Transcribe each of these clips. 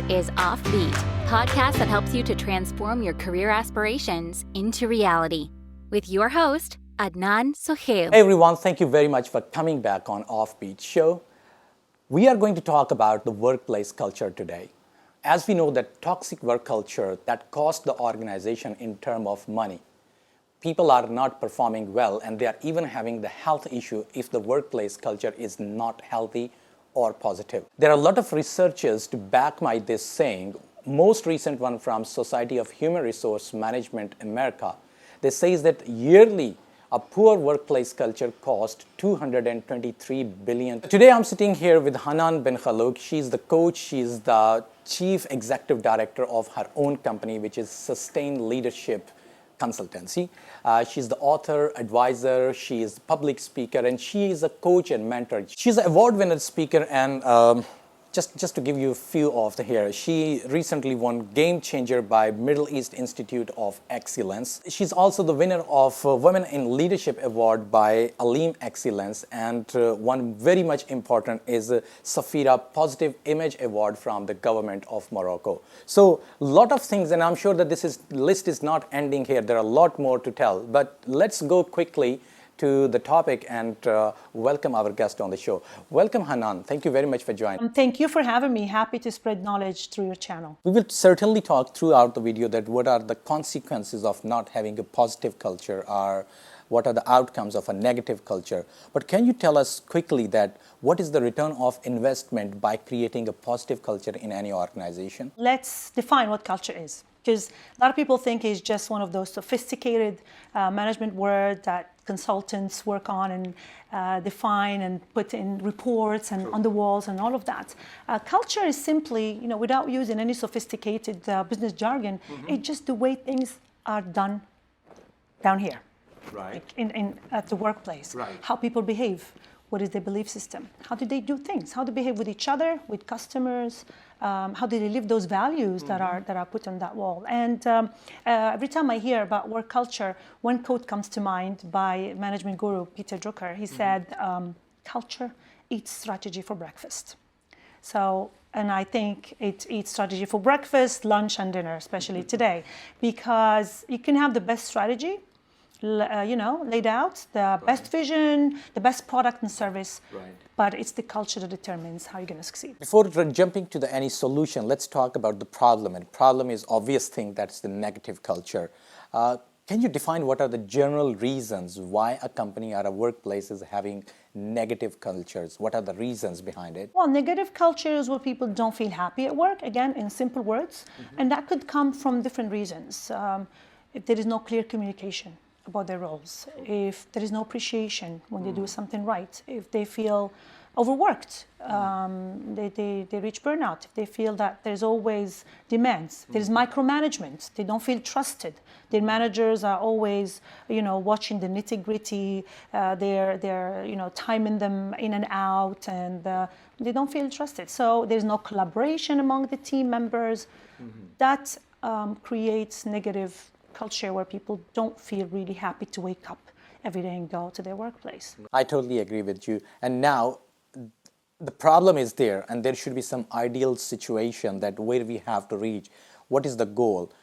is Offbeat, podcast that helps you to transform your career aspirations into reality. With your host, Adnan Sohail. Hey everyone, thank you very much for coming back on Offbeat Show. We are going to talk about the workplace culture today. As we know that toxic work culture that costs the organization in terms of money. People are not performing well and they are even having the health issue if the workplace culture is not healthy or positive. There are a lot of researchers to back this saying. Most recent one from Society of Human Resource Management America. They say that yearly a poor workplace culture costs $223 billion. Today I'm sitting here with Hanane Benkhallouk. She's the coach, she's the chief executive director of her own company, which is Sustained Leadership Consultancy. She's the author, advisor, she is a public speaker, and she is a coach and mentor. She's an award-winning speaker, and just to give you a few of the here, she recently won Game Changer by Middle East Institute of Excellence. She's also the winner of Women in Leadership Award by Alim Excellence, and one very much important is Safira Positive Image Award from the government of Morocco. So a lot of things, and I'm sure that list is not ending here. There are a lot more to tell, but let's go quickly to the topic and welcome our guest on the show. Welcome, Hanane. Thank you very much for joining. Thank you for having me. Happy to spread knowledge through your channel. We will certainly talk throughout the video that what are the consequences of not having a positive culture, or what are the outcomes of a negative culture. But can you tell us quickly that what is the return of investment by creating a positive culture in any organization? Let's define what culture is. Because a lot of people think it's just one of those sophisticated management words that consultants work on and define and put in reports and on the walls and all of that. Culture is simply, without using any sophisticated business jargon, it's just the way things are done down here, Right. like at the workplace. Right. How people behave. What is their belief system? How do they do things? How do they behave with each other, with customers? How do they live those values that are put on that wall? And every time I hear about work culture, one quote comes to mind by management guru Peter Drucker. He said, "Culture eats strategy for breakfast." And I think it eats strategy for breakfast, lunch, and dinner, especially today, because you can have the best strategy. Laid out, the best vision, the best product and service, but it's the culture that determines how you're going to succeed. Before jumping to any solution, let's talk about the problem. And problem is obvious thing, that's the negative culture. Can you define what are the general reasons why a company or a workplace is having negative cultures? What are the reasons behind it? Well, negative culture is where people don't feel happy at work, again, in simple words, and that could come from different reasons. If there is no clear communication about their roles, if there is no appreciation when they do something right, if they feel overworked, they reach burnout, if they feel that there's always demands, there's micromanagement, they don't feel trusted, their managers are always, watching the nitty-gritty, they're timing them in and out, and they don't feel trusted. So there's no collaboration among the team members. That creates negative culture where people don't feel really happy to wake up every day and go to their workplace. I totally agree with you. And now the problem is there, and there should be some ideal situation that where we have to reach. What is the goal?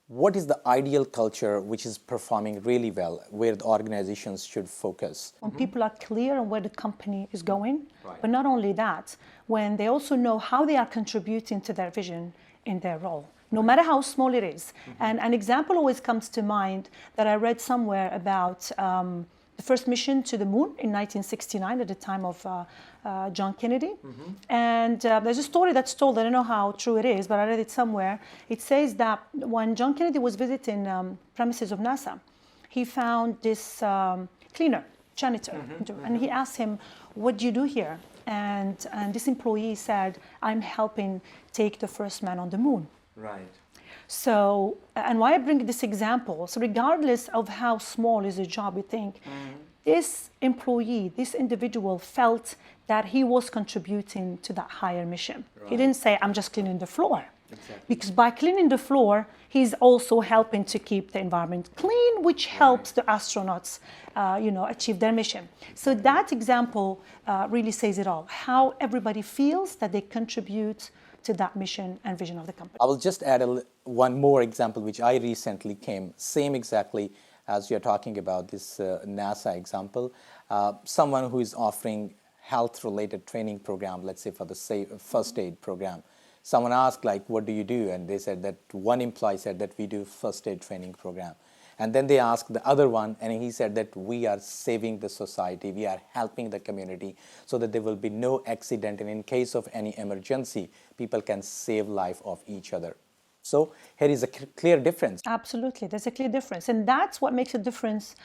What is the ideal culture which is performing really well, where the organizations should focus? When people are clear on where the company is going, but not only that, when they also know how they are contributing to their vision in their role, no matter how small it is. And an example always comes to mind that I read somewhere about the first mission to the moon in 1969 at the time of John Kennedy. And there's a story that's told, I don't know how true it is, but I read it somewhere. It says that when John Kennedy was visiting premises of NASA, he found this janitor, and he asked him, "What do you do here?" And this employee said, "I'm helping take the first man on the moon." Right. So, and why I bring this example, so regardless of how small is the job, you think, this employee, this individual felt that he was contributing to that higher mission. Right. He didn't say, "I'm just cleaning the floor." Exactly. Because by cleaning the floor, he's also helping to keep the environment clean, which helps the astronauts, achieve their mission. So that example really says it all. How everybody feels that they contribute to that mission and vision of the company. I will just add one more example, which I recently came, same exactly as you're talking about this NASA example. Someone who is offering health-related training program, let's say for the first aid program. Someone asked, like, what do you do? And they said that one employee said that we do first aid training program. And then they asked the other one, and he said that we are saving the society, we are helping the community so that there will be no accident, and in case of any emergency, people can save life of each other. So here is a clear difference. Absolutely, there's a clear difference. And that's what makes a difference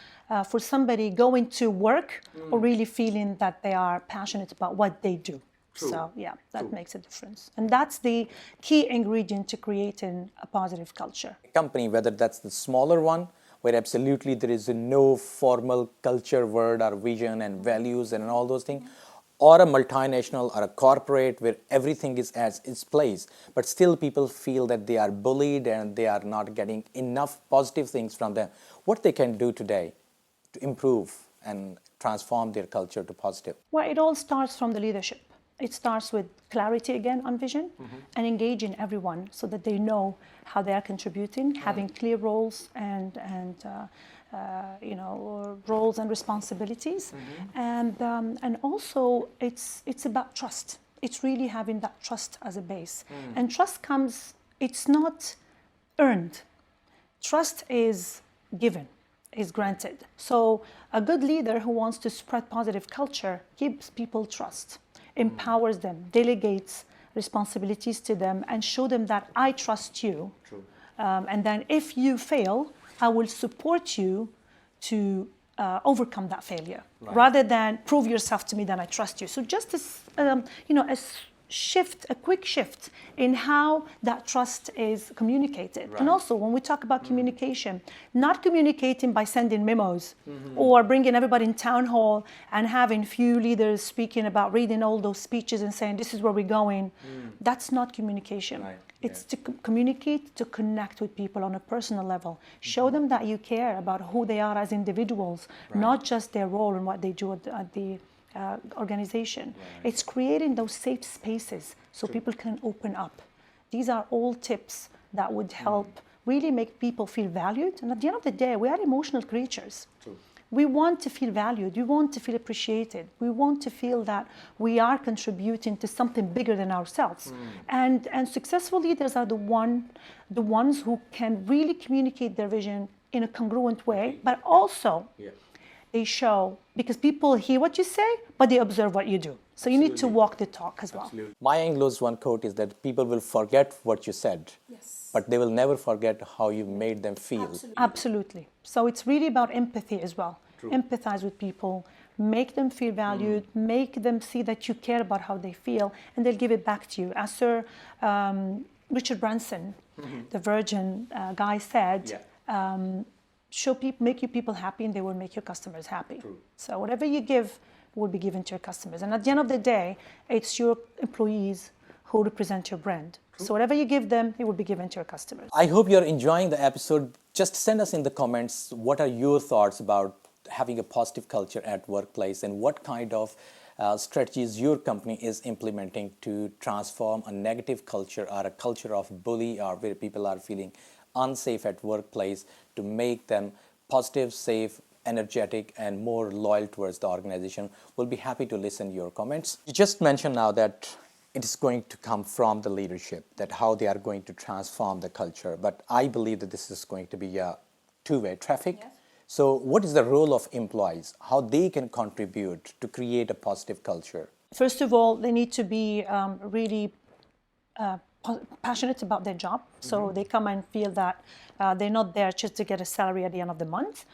for somebody going to work or really feeling that they are passionate about what they do. True. So yeah, that makes a difference. And that's the key ingredient to creating a positive culture. A company, whether that's the smaller one, where absolutely there is no formal culture word or vision and values and all those things, or a multinational or a corporate where everything is as its place, but still people feel that they are bullied and they are not getting enough positive things from them. What they can do today to improve and transform their culture to positive? Well, it all starts from the leadership. It starts with clarity again on vision and engaging everyone so that they know how they are contributing, having clear roles and roles and responsibilities, and also it's about trust. It's really having that trust as a base, and trust comes. It's not earned. Trust is given, is granted. So a good leader who wants to spread positive culture gives people trust, empowers them, delegates responsibilities to them, and show them that I trust you. True. And then if you fail, I will support you to overcome that failure, rather than prove yourself to me, then I trust you. So just a quick shift in how that trust is communicated. And also when we talk about communication, not communicating by sending memos or bringing everybody in town hall and having few leaders speaking about reading all those speeches and saying, this is where we're going. That's not communication. It's to communicate, to connect with people on a personal level. Show them that you care about who they are as individuals, not just their role and what they do at the organization. It's creating those safe spaces so people can open up. These are all tips that would help really make people feel valued. And at the end of the day, we are emotional creatures. True. We want to feel valued. We want to feel appreciated. We want to feel that we are contributing to something bigger than ourselves. And successful leaders are the ones who can really communicate their vision in a congruent way, but also they show, because people hear what you say, but they observe what you do. So you need to walk the talk as well. Maya Angelou's one quote is that people will forget what you said, but they will never forget how you made them feel. Absolutely. So it's really about empathy as well. True. Empathize with people, make them feel valued, make them see that you care about how they feel, and they'll give it back to you. As Sir Richard Branson, the Virgin guy, said, make your people happy and they will make your customers happy. True. So whatever you give will be given to your customers. And at the end of the day, it's your employees who represent your brand. True. So whatever you give them, it will be given to your customers. I hope you're enjoying the episode. Just send us in the comments, what are your thoughts about having a positive culture at workplace, and what kind of strategies your company is implementing to transform a negative culture or a culture of bully, or where people are feeling unsafe at workplace, to make them positive, safe, energetic, and more loyal towards the organization. We'll be happy to listen to your comments. You just mentioned now that it is going to come from the leadership, that how they are going to transform the culture. But I believe that this is going to be a two-way traffic. Yes. So what is the role of employees, how they can contribute to create a positive culture? First of all, they need to be really passionate about their job. So they come and feel that they're not there just to get a salary at the end of the month,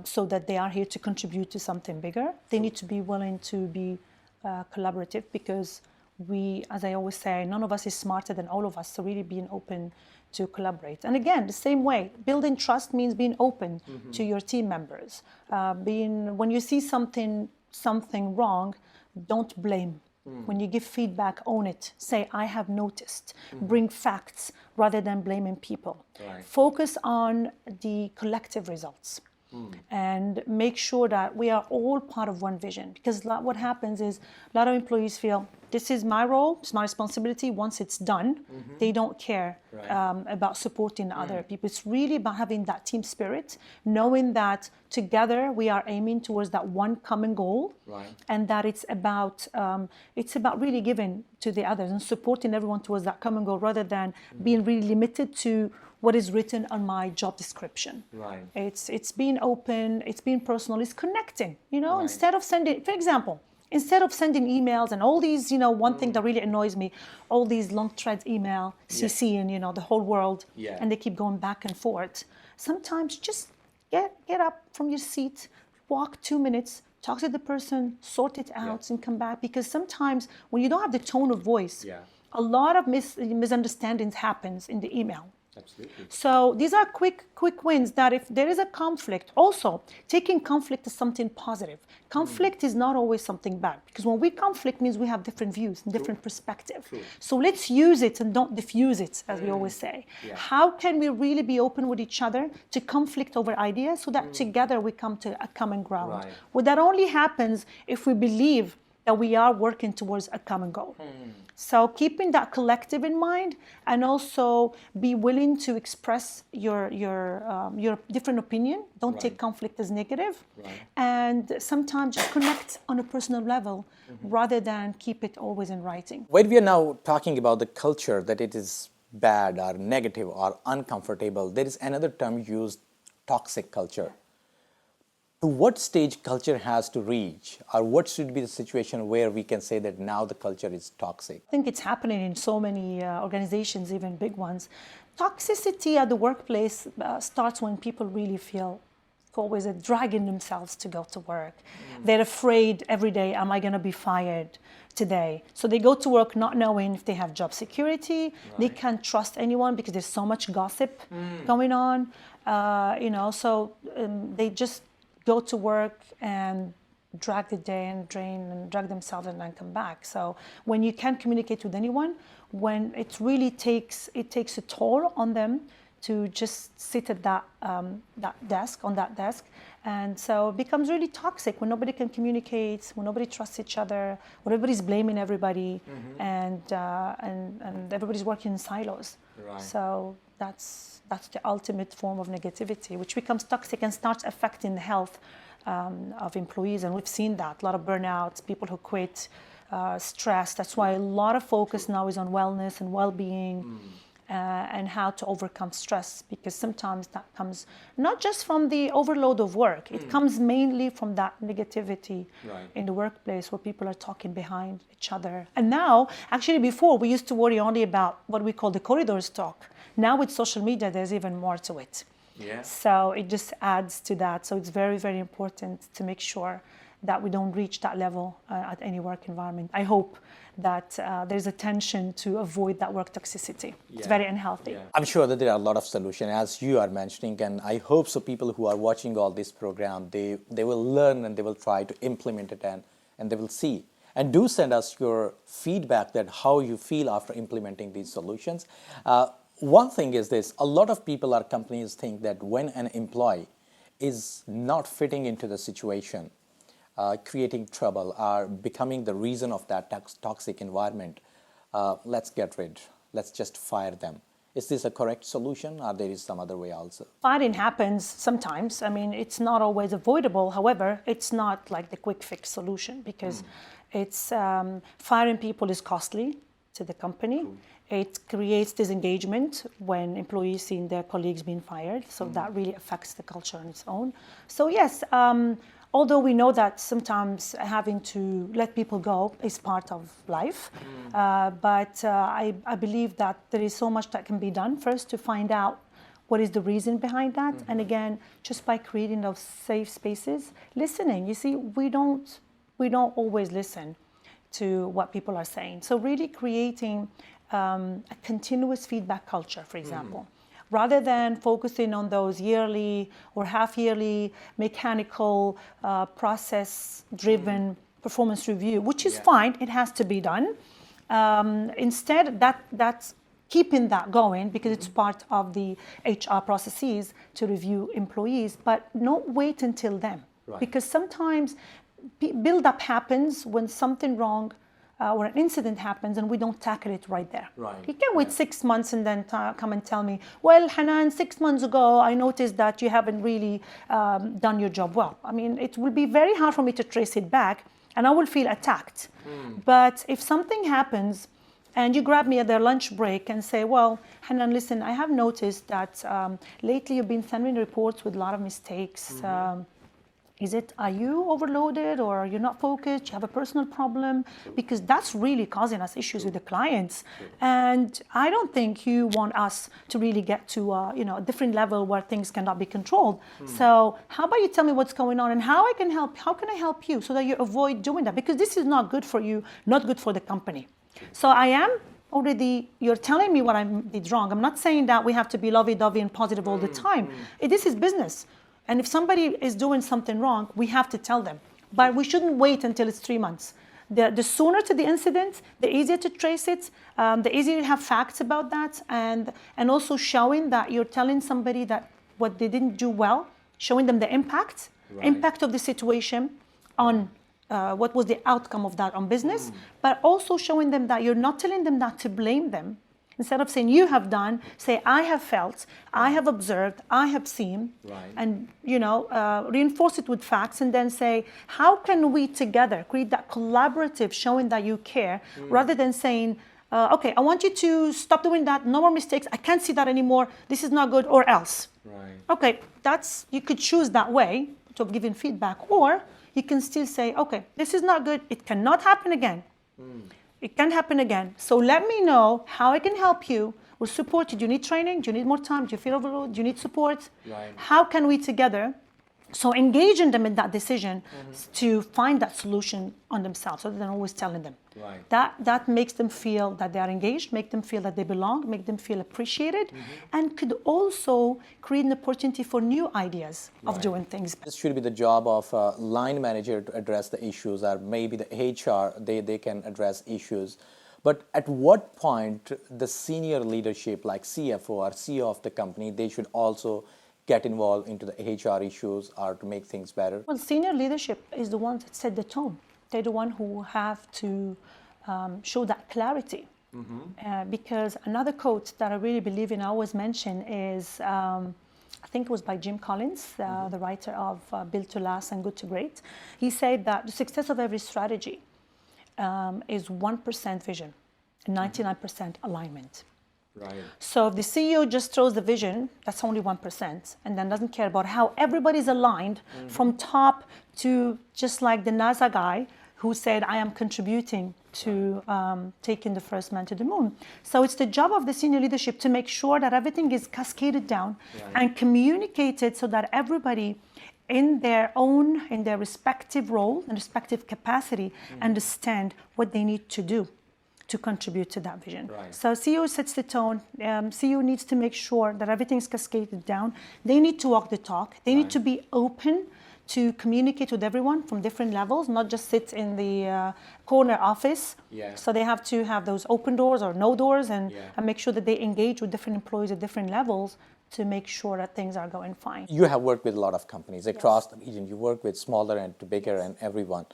so that they are here to contribute to something bigger. They need to be willing to be collaborative, because we, as I always say, none of us is smarter than all of us. So really being open to collaborate. And again, the same way, building trust means being open to your team members. When you see something wrong, don't blame. When you give feedback, own it. Say, I have noticed. Bring facts rather than blaming people. Right. Focus on the collective results. and make sure that we are all part of one vision. Because what happens is a lot of employees feel, this is my role, it's my responsibility. Once it's done, they don't care about supporting other people. It's really about having that team spirit, knowing that together we are aiming towards that one common goal, and that it's about really giving to the others and supporting everyone towards that common goal, rather than being really limited to what is written on my job description. It's being open, it's being personal, it's connecting. Instead of sending, for example, instead of sending emails and all these, one thing that really annoys me, all these long threads email, CC, and the whole world, and they keep going back and forth. Sometimes just get up from your seat, walk 2 minutes, talk to the person, sort it out, and come back. Because sometimes when you don't have the tone of voice, a lot of misunderstandings happens in the email. Absolutely. So these are quick wins that if there is a conflict, also taking conflict as something positive. Conflict is not always something bad, because when we conflict means we have different views and different perspectives. So let's use it and don't diffuse it, as we always say. How can we really be open with each other to conflict over ideas so that together we come to a common ground? Well, that only happens if we believe that we are working towards a common goal. So keeping that collective in mind, and also be willing to express your different opinion. Don't take conflict as negative, and sometimes just connect on a personal level rather than keep it always in writing. When we are now talking about the culture, that it is bad or negative or uncomfortable, there is another term used, toxic culture. To what stage culture has to reach, or what should be the situation where we can say that now the culture is toxic? I think it's happening in so many organizations, even big ones. Toxicity at the workplace starts when people really feel always dragging themselves to go to work. They're afraid every day, am I going to be fired today? So they go to work not knowing if they have job security. They can't trust anyone because there's so much gossip going on. So they just go to work and drag the day and drain and drag themselves and then come back. So when you can't communicate with anyone, when it really takes a toll on them to just sit at that desk, and so it becomes really toxic when nobody can communicate, when nobody trusts each other, when everybody's blaming everybody, and everybody's working in silos. So that's the ultimate form of negativity, which becomes toxic and starts affecting the health of employees. And we've seen that, a lot of burnouts, people who quit, stress. That's why a lot of focus now is on wellness and well-being, and how to overcome stress, because sometimes that comes not just from the overload of work, it comes mainly from that negativity in the workplace, where people are talking behind each other. And now, actually before, we used to worry only about what we call the corridors talk. Now with social media, there's even more to it. So it just adds to that. So it's very, very important to make sure that we don't reach that level at any work environment. I hope that there's attention to avoid that work toxicity. It's very unhealthy. I'm sure that there are a lot of solutions, as you are mentioning, and I hope so people who are watching all this program, they will learn and they will try to implement it, and they will see. And do send us your feedback, that how you feel after implementing these solutions. One thing is this, a lot of people or companies think that when an employee is not fitting into the situation, creating trouble or becoming the reason of that toxic environment, let's just fire them. Is this a correct solution, or there is some other way also? Firing happens sometimes. I mean, it's not always avoidable. However, it's not like the quick fix solution, because it's firing people is costly to the company. It creates disengagement when employees see their colleagues being fired. So that really affects the culture on its own. So yes, although we know that sometimes having to let people go is part of life, but I believe that there is so much that can be done first to find out what is the reason behind that. And again, just by creating those safe spaces, listening. You see, we don't always listen to what people are saying. So really creating a continuous feedback culture, for example. Rather than focusing on those yearly or half-yearly mechanical process-driven performance review, which is fine, it has to be done. Instead, that keeping that going because it's part of the HR processes to review employees, but not wait until then. Right. Because sometimes build-up happens when something wrong or an incident happens and we don't tackle it right there. Right. You can't wait 6 months and then come and tell me, well, Hanane, 6 months ago, I noticed that you haven't really done your job well. I mean, it will be very hard for me to trace it back and I will feel attacked. But if something happens and you grab me at their lunch break and say, well, Hanane, listen, I have noticed that lately you've been sending reports with a lot of mistakes. Are you overloaded or you're not focused? You have a personal problem? Because that's really causing us issues with the clients. And I don't think you want us to really get to a different level where things cannot be controlled. So how about you tell me what's going on and how I can help? How can I help you so that you avoid doing that? Because this is not good for you, not good for the company. So I am already, you're telling me what I did wrong. I'm not saying that we have to be lovey-dovey and positive all the time. This is business. And if somebody is doing something wrong, we have to tell them. But we shouldn't wait until it's 3 months. The sooner to the incident, the easier to trace it, the easier to have facts about that, and also showing that you're telling somebody that what they didn't do well, showing them the impact of the situation on what was the outcome of that on business, but also showing them that you're not telling them that to blame them. Instead of saying you have done, say I have felt, I have observed, I have seen, and reinforce it with facts, and then say how can we together create that collaborative, showing that you care, rather than saying, okay, I want you to stop doing that, no more mistakes, I can't see that anymore, this is not good, or else. Okay, you could choose that way of giving feedback, or you can still say, okay, this is not good, it cannot happen again. It can happen again. So let me know how I can help you or support you. Do you need training? Do you need more time? Do you feel overloaded? Do you need support? How can we together? So engaging them in that decision to find that solution on themselves, rather than always telling them. That makes them feel that they are engaged, make them feel that they belong, make them feel appreciated, and could also create an opportunity for new ideas of doing things. This should be the job of a line manager to address the issues, or maybe the HR, they can address issues. But at what point the senior leadership like CFO or CEO of the company, they should also get involved into the HR issues or to make things better? Well, senior leadership is the ones that set the tone. They're the one who have to show that clarity. Because another quote that I really believe in, I always mention, is I think it was by Jim Collins, the writer of Built to Last and Good to Great. He said that the success of every strategy is 1% vision and 99% alignment. So if the CEO just throws the vision, that's only 1%, and then doesn't care about how everybody's aligned from top to, just like the NASA guy who said, I am contributing to taking the first man to the moon. So it's the job of the senior leadership to make sure that everything is cascaded down and communicated so that everybody in their respective role and respective capacity understand what they need to do to contribute to that vision. So CEO sets the tone. CEO needs to make sure that everything's cascaded down. They need to walk the talk. They need to be open to communicate with everyone from different levels, not just sit in the corner office. So they have to have those open doors or no doors, and make sure that they engage with different employees at different levels to make sure that things are going fine. You have worked with a lot of companies across the region. You work with smaller and to bigger and everyone.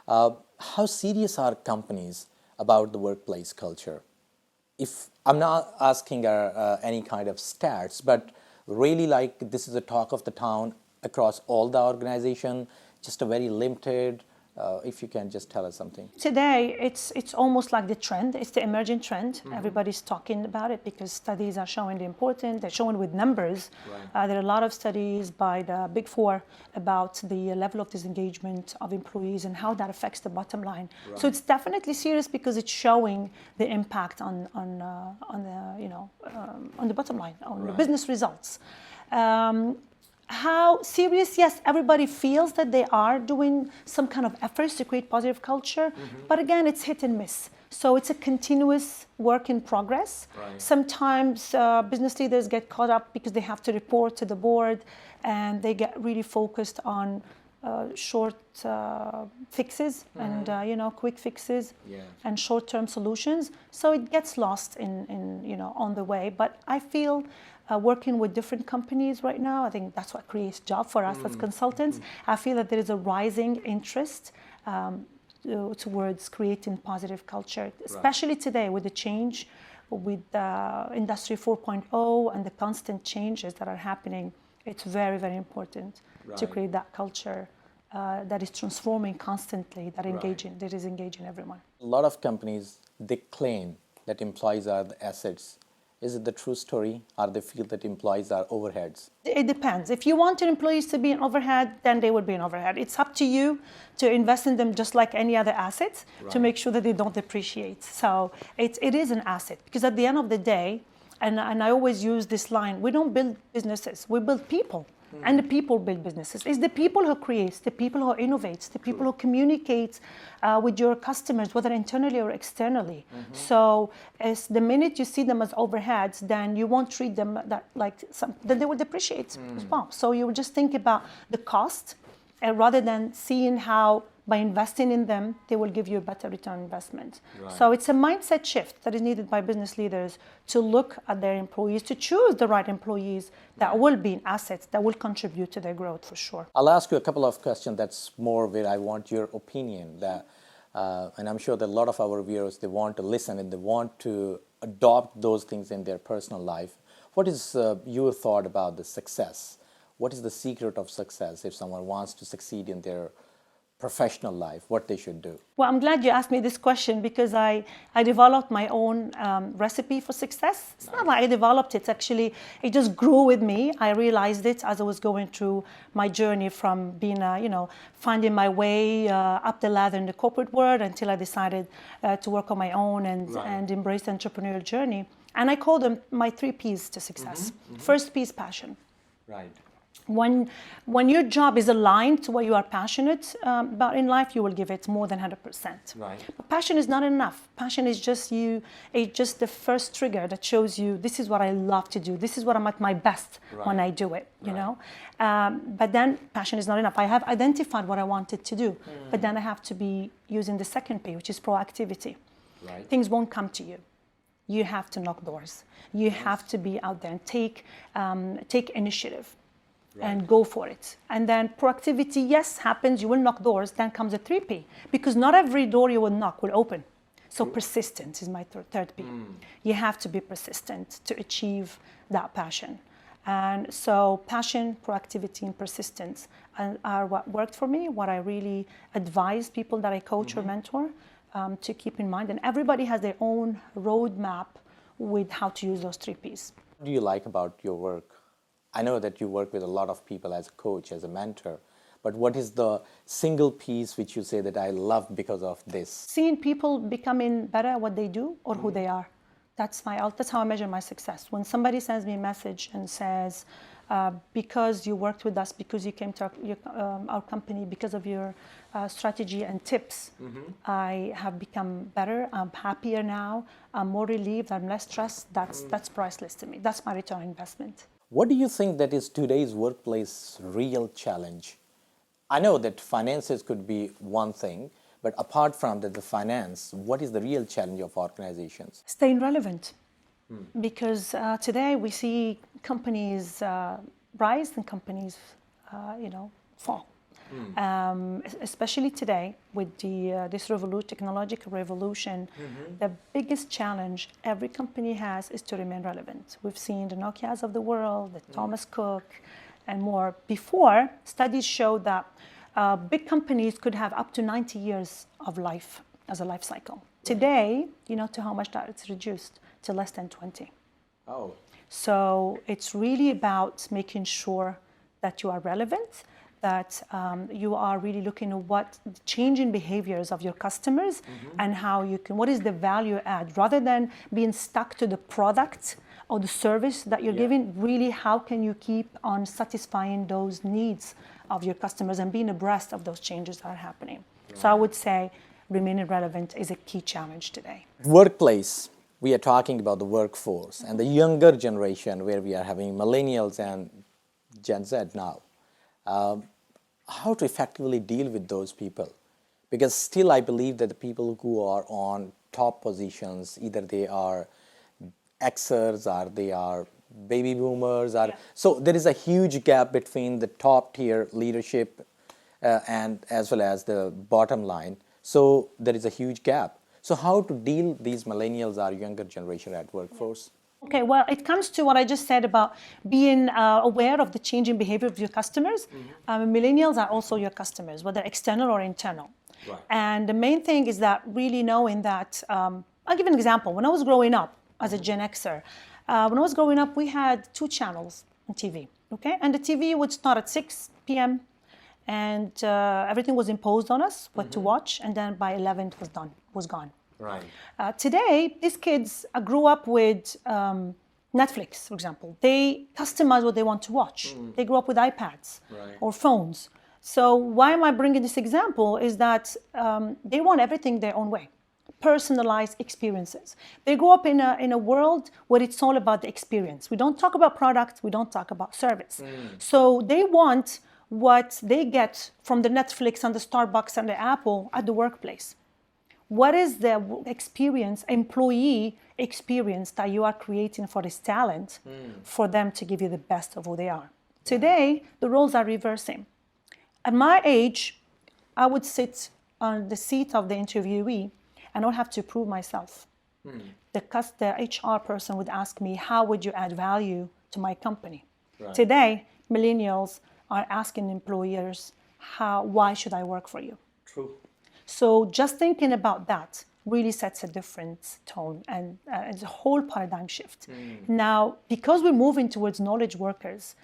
How serious are companies about the workplace culture? If I'm not asking any kind of stats, but really like this is a talk of the town across all the organization, just a very limited, if you can just tell us something. Today, it's almost like the trend. It's the emerging trend. Everybody's talking about it because studies are showing the importance. They're showing with numbers. There are a lot of studies by the Big Four about the level of disengagement of employees and how that affects the bottom line. So it's definitely serious because it's showing the impact on the bottom line, on the business results. How serious? Yes, everybody feels that they are doing some kind of efforts to create positive culture, but again, it's hit and miss. So it's a continuous work in progress. Sometimes business leaders get caught up because they have to report to the board, and they get really focused on short fixes and quick fixes and short-term solutions. So it gets lost in on the way. But I feel working with different companies right now, I think that's what creates job for us as consultants. I feel that there is a rising interest towards creating positive culture, especially today with the change, with Industry 4.0 and the constant changes that are happening. It's very, very important to create that culture that is transforming constantly, that is engaging everyone. A lot of companies, they claim that employees are the assets. Is it the true story, or they feel that employees are overheads? It depends. If you want your employees to be an overhead, then they would be an overhead. It's up to you to invest in them just like any other asset to make sure that they don't depreciate. So it is an asset, because at the end of the day, and I always use this line, we don't build businesses, we build people. And the people build businesses. It's the people who creates, the people who innovates, the people who communicate with your customers, whether internally or externally. So as the minute you see them as overheads, then you won't treat them then they will depreciate as well. So you will just think about the cost rather than seeing how by investing in them, they will give you a better return on investment. So it's a mindset shift that is needed by business leaders to look at their employees, to choose the right employees that will be assets, that will contribute to their growth for sure. I'll ask you a couple of questions that's more where I want your opinion. And I'm sure that a lot of our viewers, they want to listen and they want to adopt those things in their personal life. What is your thought about the success? What is the secret of success if someone wants to succeed in their professional life, what they should do? Well, I'm glad you asked me this question, because I developed my own recipe for success. It's not like I developed it, actually, it just grew with me. I realized it as I was going through my journey from being, finding my way up the ladder in the corporate world until I decided to work on my own and embrace the entrepreneurial journey. And I call them my 3 Ps to success. First P is passion. When your job is aligned to what you are passionate about in life, you will give it more than 100%. But passion is not enough. Passion is just the first trigger that shows you, this is what I love to do. This is what I'm at my best when I do it, you know. But then passion is not enough. I have identified what I wanted to do, but then I have to be using the second P, which is proactivity. Things won't come to you. You have to knock doors. You have to be out there and take initiative. And go for it. And then proactivity, yes, happens. You will knock doors. Then comes a 3P, because not every door you will knock will open. So persistence is my third P. You have to be persistent to achieve that passion. And so passion, proactivity, and persistence are what worked for me, what I really advise people that I coach or mentor to keep in mind. And everybody has their own roadmap with how to use those 3 Ps. What do you like about your work? I know that you work with a lot of people as a coach, as a mentor, but what is the single piece which you say that I love because of this? Seeing people becoming better at what they do or who they are. That's how I measure my success. When somebody sends me a message and says, because you worked with us, because you came to our company, because of your strategy and tips, I have become better, I'm happier now, I'm more relieved, I'm less stressed, that's priceless to me. That's my return on investment. What do you think that is today's workplace real challenge? I know that finances could be one thing, but apart from the finance, what is the real challenge of organizations? Staying relevant. Because today we see companies rise and companies, fall. Especially today with this technological revolution, the biggest challenge every company has is to remain relevant. We've seen the Nokias of the world, the Thomas Cook, and more. Before, studies showed that big companies could have up to 90 years of life as a life cycle. Today, to how much that it's reduced to less than 20. So it's really about making sure that you are relevant, that you are really looking at what the changing behaviors of your customers and how what is the value add, rather than being stuck to the product or the service that you're giving. Really, how can you keep on satisfying those needs of your customers and being abreast of those changes that are happening? So I would say remaining relevant is a key challenge today. Workplace, we are talking about the workforce and the younger generation, where we are having millennials and Gen Z now. how to effectively deal with those people. Because still I believe that the people who are on top positions, either they are Xers or they are baby boomers, or so there is a huge gap between the top tier leadership and as well as the bottom line. So there is a huge gap. So how to deal these millennials or younger generation at workforce? Okay, well, it comes to what I just said about being aware of the changing behavior of your customers. Millennials are also your customers, whether external or internal. Right. And the main thing is that really knowing that, I'll give an example. When I was growing up as a Gen Xer, when I was growing up, we had 2 channels on TV, okay? And the TV would start at 6 p.m. and everything was imposed on us, what to watch, and then by 11 it was gone. Right. Today, these kids grew up with Netflix, for example. They customize what they want to watch. They grew up with iPads or phones. So why am I bringing this example is that they want everything their own way, personalized experiences. They grow up in a world where it's all about the experience. We don't talk about product, we don't talk about service. So they want what they get from the Netflix and the Starbucks and the Apple at the workplace. What is the experience, employee experience that you are creating for this talent for them to give you the best of who they are? Today, the roles are reversing. At my age, I would sit on the seat of the interviewee and not have to prove myself. The HR person would ask me, how would you add value to my company? Right. Today, millennials are asking employers, why should I work for you? True. So just thinking about that really sets a different tone, and it's a whole paradigm shift. Now, because we're moving towards knowledge workers,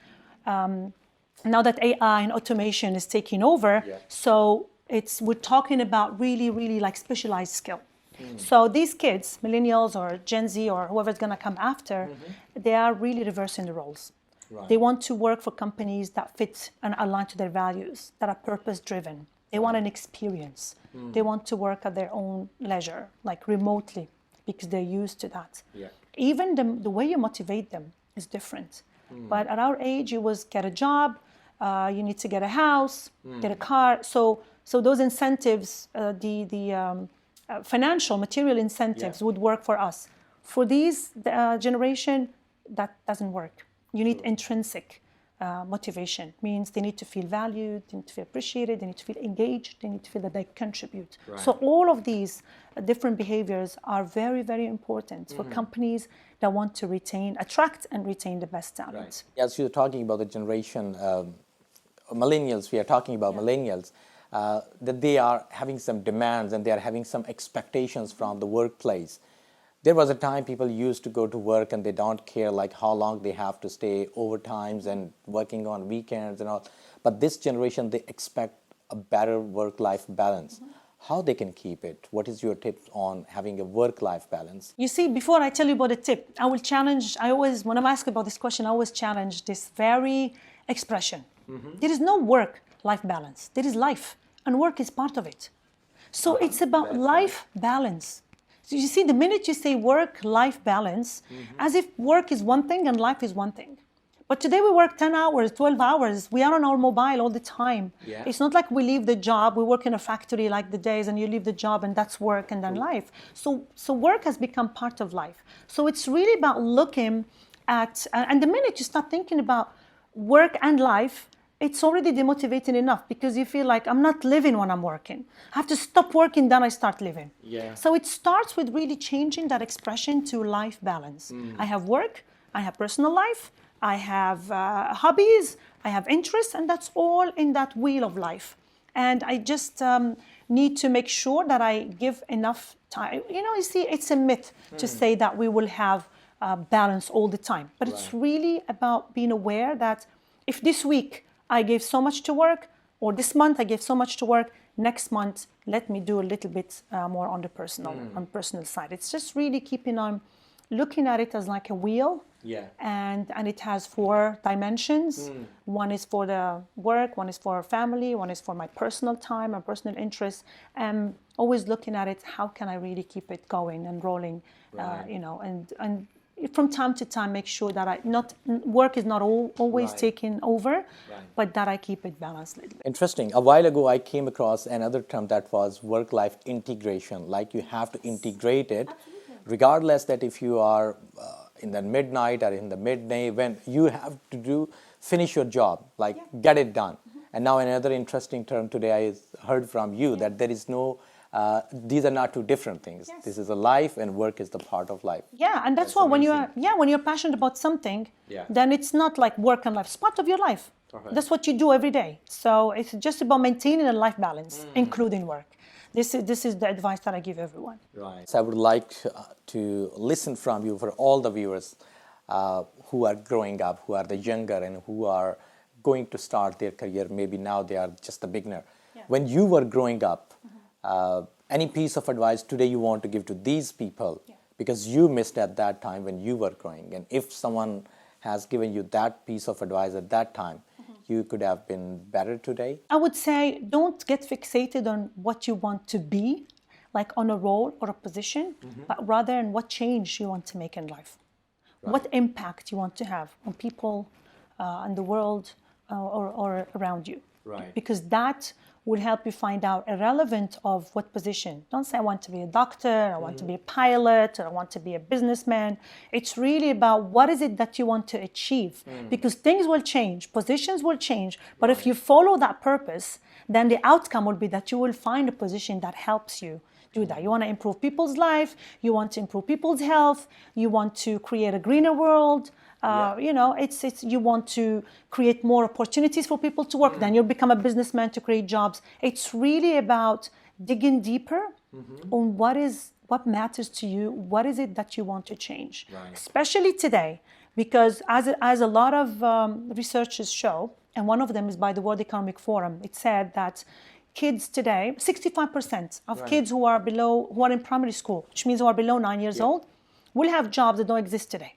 now that AI and automation is taking over, so we're talking about really, really like specialized skill. So these kids, millennials or Gen Z or whoever's going to come after, they are really reversing the roles. Right. They want to work for companies that fit and align to their values, that are purpose-driven. They want an experience. They want to work at their own leisure, like remotely, because they're used to that. Yeah. Even the way you motivate them is different. But at our age, it was get a job, you need to get a house, get a car. So those incentives, the financial, material incentives would work for us. For these generation, that doesn't work. You need intrinsic motivation. Means they need to feel valued, they need to feel appreciated, they need to feel engaged, they need to feel that they contribute. Right. So all of these different behaviors are very, very important for companies that want to attract and retain the best talent. Right. As you're talking about the generation, millennials, we are talking about millennials, that they are having some demands and they are having some expectations from the workplace. There was a time people used to go to work and they don't care like how long they have to stay overtimes and working on weekends and all. But this generation, they expect a better work-life balance. How they can keep it? What is your tip on having a work-life balance? You see, before I tell you about the tip, when I'm asked about this question, I always challenge this very expression. There is no work-life balance. There is life, and work is part of it. So it's about life balance. So you see, the minute you say work-life balance, as if work is one thing and life is one thing. But today we work 10 hours, 12 hours. We are on our mobile all the time. Yeah. It's not like we leave the job, we work in a factory like the days and you leave the job and that's work and then life. So work has become part of life. So it's really about looking at, and the minute you start thinking about work and life, it's already demotivating enough because you feel like I'm not living when I'm working. I have to stop working, then I start living. Yeah. So it starts with really changing that expression to life balance. I have work, I have personal life, I have hobbies, I have interests, and that's all in that wheel of life. And I just need to make sure that I give enough time. You see, it's a myth to say that we will have balance all the time. But it's really about being aware that if this week I gave so much to work, or this month I gave so much to work, next month let me do a little bit more on the personal side. It's just really keeping on looking at it as like a wheel. Yeah. And it has 4 dimensions. One is for the work, one is for family, one is for my personal time, my personal interests. And always looking at it, how can I really keep it going and rolling, and from time to time make sure that work is not always Right. taking over, Right. but that I keep it balanced. Interesting. A while ago, I came across another term that was work-life integration. Like you have to integrate it, regardless that if you are in the midnight or in the midday, when you have to finish your job, like get it done. And now another interesting term today I heard from you that there is no, these are not two different things. Yes. This is a life and work is the part of life. Yeah, and that's That's why amazing. when you're passionate about something, Yeah. then it's not like work and life. It's part of your life. Okay. That's what you do every day. So it's just about maintaining a life balance, including work. This is the advice that I give everyone. Right. So I would like to listen from you for all the viewers who are growing up, who are the younger and who are going to start their career. Maybe now they are just a beginner. Yeah. When you were growing up, any piece of advice today you want to give to these people because you missed at that time when you were growing, and if someone has given you that piece of advice at that time, you could have been better today? I would say don't get fixated on what you want to be, like on a role or a position, but rather on what change you want to make in life, what impact you want to have on people and the world or around you. Right. Because that will help you find out irrelevant of what position. Don't say I want to be a doctor, I want to be a pilot, or I want to be a businessman. It's really about what is it that you want to achieve, because things will change, positions will change, but if you follow that purpose, then the outcome will be that you will find a position that helps you do that. You want to improve people's life, you want to improve people's health, you want to create a greener world. You know, it's you want to create more opportunities for people to work. Then you'll become a businessman to create jobs. It's really about digging deeper on what matters to you. What is it that you want to change, especially today, because as a lot of researchers show, and one of them is by the World Economic Forum. It said that kids today, 65% of kids who are in primary school, which means who are below 9 years old, will have jobs that don't exist today.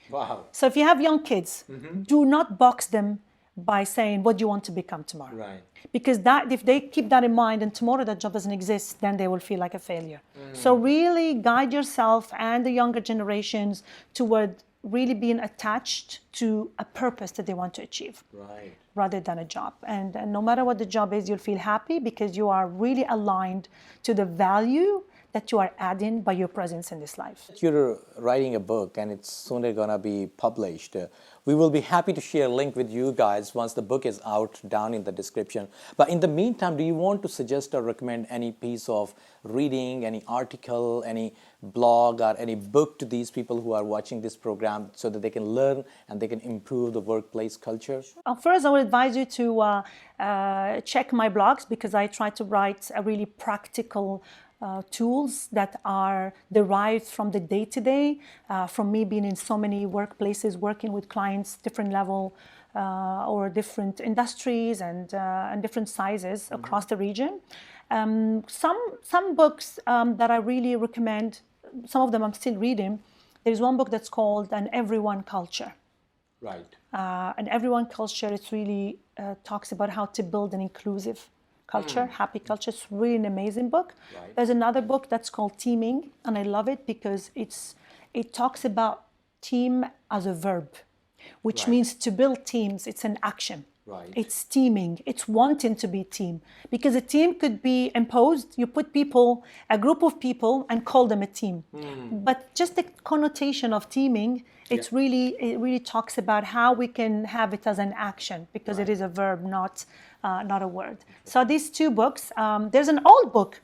Wow. So if you have young kids, do not box them by saying, what do you want to become tomorrow? Right. Because if they keep that in mind and tomorrow that job doesn't exist, then they will feel like a failure. So really guide yourself and the younger generations toward really being attached to a purpose that they want to achieve. Right. Rather than a job. And no matter what the job is, you'll feel happy because you are really aligned to the value that you are adding by your presence in this life. You're writing a book and it's soon going to be published. We will be happy to share a link with you guys once the book is out down in the description. But in the meantime, do you want to suggest or recommend any piece of reading, any article, any blog or any book to these people who are watching this program so that they can learn and they can improve the workplace culture? First, I would advise you to check my blogs because I try to write a really practical tools that are derived from the day-to-day, from me being in so many workplaces, working with clients, different level or different industries and different sizes across the region. Some books that I really recommend, some of them I'm still reading. There's one book that's called An Everyone Culture. Right. An Everyone Culture, it really talks about how to build an inclusive culture, happy culture. It's really an amazing book. Right. There's another book that's called Teaming, and I love it because it talks about team as a verb, which means to build teams, it's an action. Right. It's teaming, it's wanting to be a team. Because a team could be imposed, you put people, a group of people, and call them a team. But just the connotation of teaming, it really talks about how we can have it as an action, because it is a verb, not a word. So these two books, there's an old book.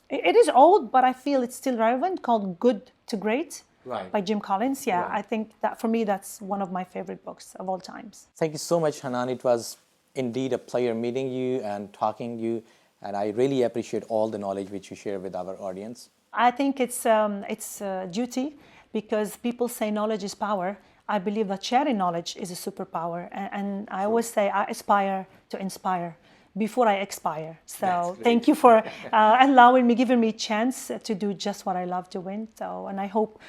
It is old, but I feel it's still relevant, called Good to Great. Right. By Jim Collins. Yeah, Right. I think that for me, that's one of my favorite books of all times. Thank you so much, Hanane. It was indeed a pleasure meeting you and talking to you, and I really appreciate all the knowledge which you share with our audience. I think it's a duty, because people say knowledge is power. I believe that sharing knowledge is a superpower, and I always say I aspire to inspire before I expire. So thank you for giving me a chance to do just what I love doing. So, and I hope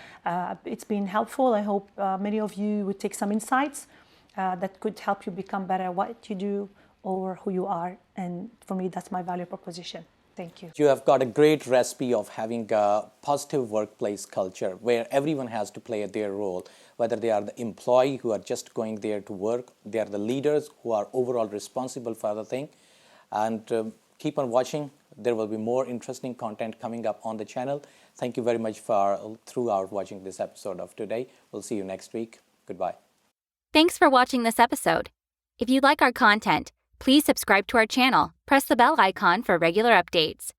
it's been helpful. I hope many of you would take some insights that could help you become better at what you do or who you are. And for me, that's my value proposition. Thank you. You have got a great recipe of having a positive workplace culture where everyone has to play their role, whether they are the employee who are just going there to work, they are the leaders who are overall responsible for the thing. And keep on watching. There will be more interesting content coming up on the channel. Thank you very much for throughout watching this episode of today. We'll see you next week. Goodbye. Thanks for watching this episode. If you like our content, please subscribe to our channel, press the bell icon for regular updates.